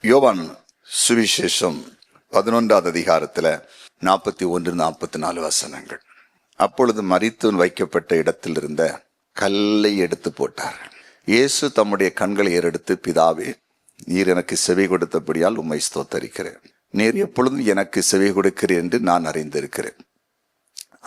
யோவான் சுவிசேஷம் 11வது அதிகாரத்தில் 41-44 வசனங்கள். அப்பொழுது மரித்தவன் வைக்கப்பட்ட இடத்தில் இருந்த கல்லை எடுத்து போட்டார். இயேசு தம்முடைய கண்களை ஏறெடுத்து, பிதாவே, நீர் எனக்கு செவி கொடுத்தபடியால் உம்மை ஸ்தோத்தரிக்கிறேன். நீர் எப்பொழுதும் எனக்கு செவி கொடுக்கிறேன் என்று நான் அறிந்திருக்கிறேன்.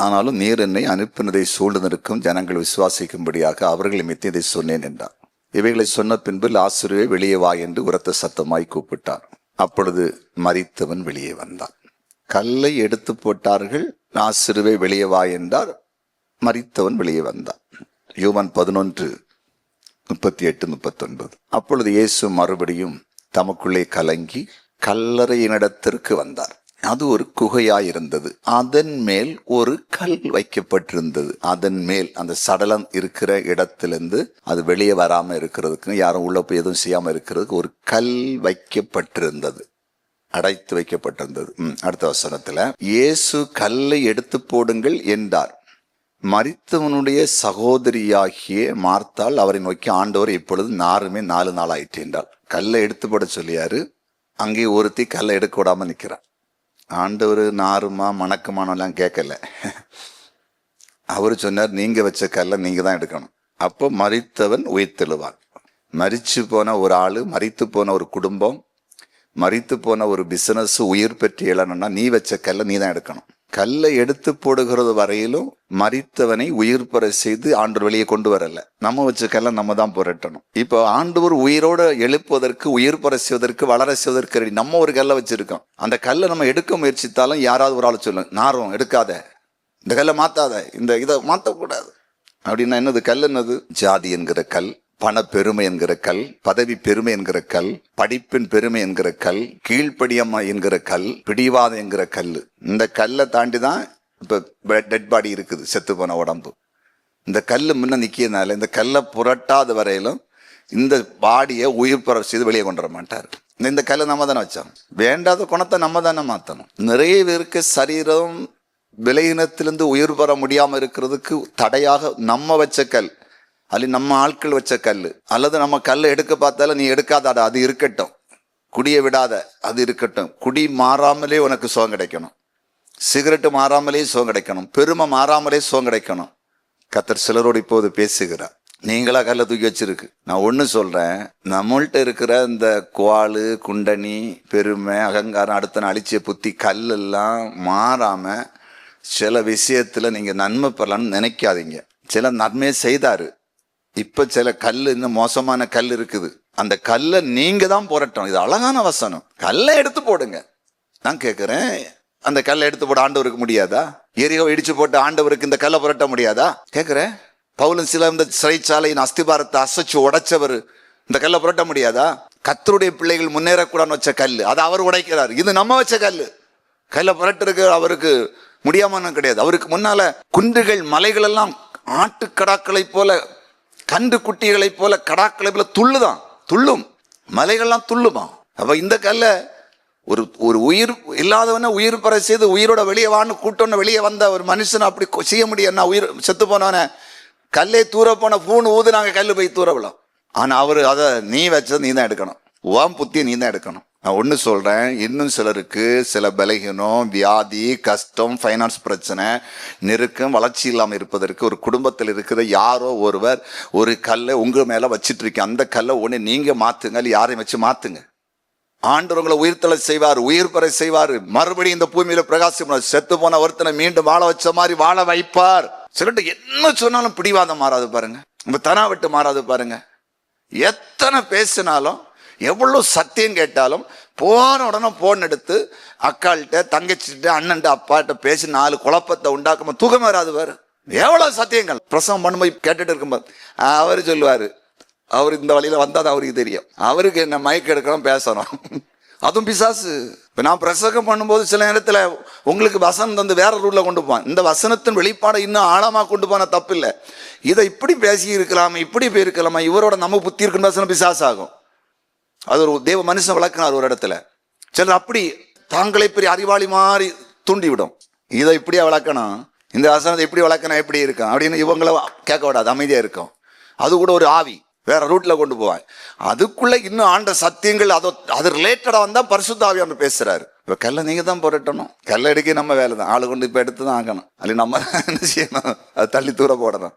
ஆனாலும் நீர் என்னை அனுப்பினதை சூழ்நிற்கும் ஜனங்கள் விசுவாசிக்கும்படியாக அவர்கள் நிமித்தம் இதை சொன்னேன் என்றார். இவைகளை சொன்ன பின்பு, லாசருவே, வெளியே வா என்று உரத்த சத்தமாய் கூப்பிட்டார். அப்பொழுது மரித்தவன் வெளியே வந்தான். கல்லை எடுத்து போட்டார்கள். லாசருவே, வெளியே வா என்றார். மரித்தவன் வெளியே வந்தான். யோவான் 11:38-39. அப்பொழுது இயேசு மறுபடியும் தமக்குள்ளே கலங்கி கல்லறையினிடத்திற்கு வந்தார். அது ஒரு குகையாயிருந்தது. அதன் மேல் ஒரு கல் வைக்கப்பட்டிருந்தது. அதன் மேல், அந்த சடலம் இருக்கிற இடத்திலிருந்து அது வெளியே வராம இருக்கிறதுக்கு, யாரும் உள்ள போய் எதுவும் செய்யாம இருக்கிறதுக்கு ஒரு கல் வைக்கப்பட்டிருந்தது, அடைத்து வைக்கப்பட்டிருந்தது. அடுத்த வசனத்துல, இயேசு கல்லை எடுத்து போடுங்கள் என்றார். மரித்தவனுடைய சகோதரியாகிய மார்த்தாள் அவரை நோக்கி, ஆண்டவர், இப்பொழுது நாருமே 4 நாள் ஆயிற்று என்றாள். கல்லை எடுத்து போட சொல்லியாரு. அங்கே ஒருத்தி கல்லை எடுக்க விடாம நிக்கிறார். ஆண்டவர் நாருமா மணக்குமானெல்லாம் கேட்கல. அவரு சொன்னார், நீங்க வச்ச கல்லை நீங்க தான் எடுக்கணும். அப்போ மரித்தவன் உயிர்த்தெழுவான். மரிச்சு போன ஒரு ஆளு, மரித்து போன ஒரு குடும்பம், மரித்து போன ஒரு பிசினஸ் உயிர் பெற்று எழணும்னா நீ வச்ச கல்லை நீ தான் எடுக்கணும். கல்லை எடுத்து போடுகிறது வரையிலும் மரித்தவனை உயிர் பெற செய்து ஆண்டவர் வெளியே கொண்டு வரல. நம்ம வச்ச கல்லை நம்ம தான் புரட்டணும். இப்போ ஆண்டவர் உயிரோடு எழுப்புவதற்கு, உயிர் பெற செய்வதற்கு, வளர செய்வதற்கு நம்ம ஒரு கல்லை வச்சிருக்கோம். அந்த கல்லை நம்ம எடுக்க முயற்சித்தாலும் யாராவது ஒரு ஆள் சொல்லுங்க, நாரும் எடுக்காத, இந்த கல்லை மாத்தாத, இந்த இதை மாற்றக்கூடாது அப்படின்னா என்னது? கல் என்னது? ஜாதி என்கிற கல், பண பெருமை என்கிற கல், பதவி பெருமை என்கிற கல், படிப்பின் பெருமை என்கிற கல், கீழ்ப்படியம்மா என்கிற கல், பிடிவாதம் என்கிற கல். இந்த கல்லை தாண்டி தான் இப்ப டெட் பாடி இருக்குது, செத்து போன உடம்பு. இந்த கல் முன்ன நிக்கிறதுனால இந்த கல்லை புரட்டாத வரையிலும் இந்த பாடியை உயிர் பெற செய்து வெளியே கொண்டு வர மாட்டார். இந்த கல்லை நம்ம தானே வச்சோம். வேண்டாத குணத்தை நம்ம தானே மாற்றணும். நிறைய பேருக்கு சரீரம் விலையினத்திலிருந்து உயிர் பெற முடியாம இருக்கிறதுக்கு தடையாக நம்ம வச்ச கல், அல்ல நம்ம ஆட்கள் வச்ச கல், அல்லது நம்ம கல்லை எடுக்க பார்த்தாலும் நீ எடுக்காதாடா, அது இருக்கட்டும், குடியை விடாத, அது இருக்கட்டும். குடி மாறாமலே உனக்கு சுகம் கிடைக்கணும், சிகரெட்டு மாறாமலே சுகம் கிடைக்கணும், பெருமை மாறாமலே சுகம் கிடைக்கணும். கர்த்தர் சிலரோடு இப்போது பேசுகிறார். நீங்களா கல்லை தூக்கி வச்சிருக்கு. நான் ஒன்று சொல்றேன், நம்மள்கிட்ட இருக்கிற இந்த குவாலு, குண்டனி, பெருமை, அகங்காரம், அடுத்த அழிச்சிய புத்தி, கல்லெல்லாம் மாறாம சில விஷயத்துல நீங்க நன்மை பெறலான்னு நினைக்காதீங்க. சில நன்மையை செய்தாரு, இப்ப சில கல், இன்னும் மோசமான கல் இருக்குது. அந்த கல்லை நீங்க தான் புரட்டணும். இது அழகான வசனம். கல்லை எடுத்து போடுங்க. நான் கேட்கிறேன், அந்த கல்லை எடுத்து போட ஆண்டவருக்கு முடியாதா? எரியோ இடிச்சு போட்டு ஆண்டவருக்கு இந்த கல்லை புரட்ட முடியாதா கேட்கிறேன். பவுலும் சில இந்த சிறைச்சாலையின் அஸ்திபாரத்தை அசைச்சு உடைச்சவர், இந்த கல்லை புரட்ட முடியாதா? கர்த்தருடைய பிள்ளைகள் முன்னேறக்கூடாதுன்னு வச்ச கல், அதை அவர் உடைக்கிறார். இது நம்ம வச்ச கல். கல்லை புரட்டுறதுக்கு அவருக்கு முடியாமன்னு கிடையாது. அவருக்கு முன்னால குன்றுகள், மலைகள் எல்லாம் ஆட்டுக்கடாக்களை போல, கன்று குட்டிகளை போல, கடாக்களை போல துள்ளும். மலைகள்லாம் துள்ளுமா. அப்ப இந்த கல்லை ஒரு உயிர் இல்லாதவன உயிர் பெற செய்து உயிரோட வெளியே வான்னு கூட்டோன்னு வெளியே வந்த ஒரு மனுஷனை அப்படி செய்ய முடியும். உயிர் செத்து போனவன கல்லே தூர போன பூன்னு ஊது, நாங்க கல்லு போய் தூர விழோம். ஆனா அவரு அதை நீ வச்சது நீ தான் எடுக்கணும், உன் புத்தியை நீ தான் எடுக்கணும். நான் ஒன்று சொல்றேன், இன்னும் சிலருக்கு சில பலகீனம், வியாதி, கஷ்டம், ஃபைனான்ஸ் பிரச்சனை, நெருக்கம், வளர்ச்சி இல்லாமல் இருப்பதற்கு ஒரு குடும்பத்தில் இருக்கிற யாரோ ஒருவர் ஒரு கல்லை உங்க மேல வச்சிட்டு இருக்கீங்க. அந்த கல்லை ஒன்று நீங்க மாத்துங்க, இல்லை யாரையும் வச்சு மாத்துங்க. ஆண்டவர் உங்களை உயிர்த்தலை செய்வார், உயிர் பெற செய்வார், மறுபடியும் இந்த பூமியில பிரகாசம். செத்து போன ஒருத்தனை மீண்டும் வாழ வச்ச மாதிரி வாழ வைப்பார். சிலர்கிட்ட என்ன சொன்னாலும் பிடிவாதம் மாறாது பாருங்க, உங்க தனா விட்டு மாறாது பாருங்க. எத்தனை பேசினாலும், எவ்வளவு சத்தியம் கேட்டாலும், போன உடனே போன் எடுத்து அக்காள்கிட்ட, தங்கச்சிட்ட, அண்ணன்ட்ட, அப்பாட்ட பேசி 4 குழப்பத்தை உண்டாக்காம தூக்கம் வராது பாரு. எவ்வளவு சத்தியங்கள். பிரசவம் பண்ணும்போது கேட்டுட்டு இருக்கும்போது அவரு சொல்லுவாரு, அவரு இந்த வழியில வந்தாதான் அவருக்கு தெரியும், அவருக்கு என்ன மயக்க எடுக்கணும், பேசணும். அதுவும் பிசாசு. இப்ப நான் பிரசங்கம் பண்ணும்போது சில நேரத்துல உங்களுக்கு வசனம் வந்து வேற ரூட்ல கொண்டு போவான். இந்த வசனத்தின் வெளிப்பாடை இன்னும் ஆழமா கொண்டு போன தப்பு இல்லை. இதை இப்படி பேசி இருக்கலாமா, இப்படி போயிருக்கலாமா, இவரோட நம்ம புத்தி இருக்குன்னு வசனம் பிசாசு ஆகும். அது ஒரு தேவ மனுஷன் விளக்குனார் ஒரு இடத்துல. சிலர் அப்படி தாங்களே பெரிய அறிவாளி மாதிரி தூண்டி விடும். இதை இப்படியா விளக்கணும், இந்த வசனத்தை இப்படி விளக்கணும், எப்படி இருக்கும் அப்படின்னு இவங்கள கேட்க விடாது, அமைதியா இருக்கும். அது கூட ஒரு ஆவி. வேற ரூட்ல கொண்டு போவாங்க. அதுக்குள்ள இன்னும் ஆண்ட சத்தியங்கள் அது ரிலேட்டடா வந்தா பரிசுத்த ஆவியானவர் பேசுறாரு. இப்ப கல்லை நீங்க தான் புரட்டணும், கல்லை எடுக்க நம்ம வேலை தான், ஆளு கொண்டு இப்ப எடுத்து தான் ஆகணும், அல்ல நம்ம என்ன செய்யணும், அது தள்ளி தூர போடணும்.